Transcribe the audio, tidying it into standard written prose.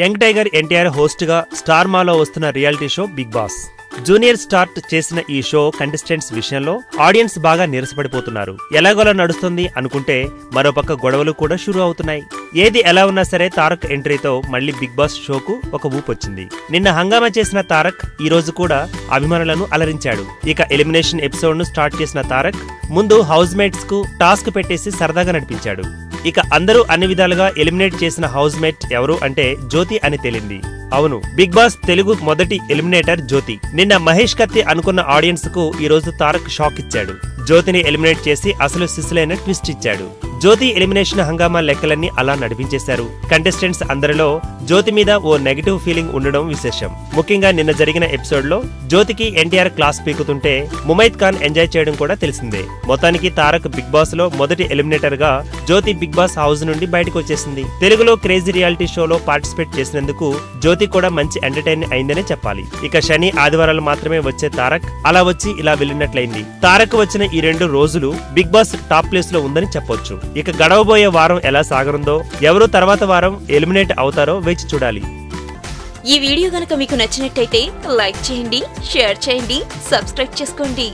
Young tiger NTR host గా star మాలో వస్తున్న reality show Bigg Boss. Junior start చేసిన ఈ షో కంటెస్టెంట్స్ విషయంలో ఆడియన్స్ బాగా నీరసపడిపోతున్నారు. ఎలాగోలా నడుస్తుంది అనుకుంటే మరోపక్క గొడవలు కూడా షురూ అవుతున్నాయి. ఏది ఎలా ఉన్నా సరే తారక్ ఎంట్రీతో మళ్లీ బిగ్ బాస్ షోకు ఒక ఊపొచ్చింది. నిన్న హంగామా చేసిన తారక్ ఈ రోజు కూడా అభిమానులను అలరించాడు. ఇక ఎలిమినేషన్ ఎపిసోడ్ ను స్టార్ట్ చేసిన తారక్ ముందు హౌస్ మేట్స్ కు టాస్క్ పెట్టేసి సరదాగా నడిపించాడు. ఇక అందరూ అన్ని విధాలుగా ఎలిమినేట్ చేసిన హౌస్ మేట్ ఎవరు అంటే జ్యోతి అని తేలింది. అవును, బిగ్ బాస్ తెలుగు మొదటి ఎలిమినేటర్ జ్యోతి. నిన్న మహేష్ కత్తి అనుకున్న ఆడియన్స్ కు ఈ రోజు తారక్ షాక్ ఇచ్చాడు. జ్యోతిని ఎలిమినేట్ చేసి అసలు సిస్సులైన ట్విస్ట్ ఇచ్చాడు. జ్యోతి ఎలిమినేషన్ హంగామా లెక్కలన్నీ అలా నడిపించేశారు. కంటెస్టెంట్స్ అందరిలో జ్యోతి మీద ఓ నెగటివ్ ఫీలింగ్ ఉండడం విశేషం. ముఖ్యంగా నిన్న జరిగిన ఎపిసోడ్ లో జ్యోతికి ఎన్టీఆర్ క్లాస్ పీకుతుంటే ముమైత్ ఖాన్ ఎంజాయ్ చేయడం కూడా తెలిసిందే. మొత్తానికి తారక్ బిగ్ బాస్ లో మొదటి ఎలిమినేటర్ గా జ్యోతి బిగ్ బాస్ హౌస్ నుండి బయటకు వచ్చేసింది. తెలుగులో క్రేజీ రియాలిటీ షోలో పార్టిసిపేట్ చేసినందుకు జ్యోతి కూడా మంచి ఎంటర్టైన్ అయిందనే చెప్పాలి. ఇక శని ఆదివారాలు మాత్రమే వచ్చే తారక్ అలా వచ్చి ఇలా వెళ్ళినట్లయింది. తారక్ వచ్చిన ఈ 2 రోజులు బిగ్ బాస్ టాప్ ప్లేస్ లో ఉందని చెప్పొచ్చు. ఇక గడవబోయే వారం ఎలా సాగనుందో, ఎవరు తర్వాత వారం ఎలిమినేట్ అవుతారో వేచి చూడాలి. ఈ వీడియో గనుక మీకు నచ్చినట్టయితే లైక్ చేయండి, షేర్ చేయండి, సబ్స్క్రైబ్ చేసుకోండి.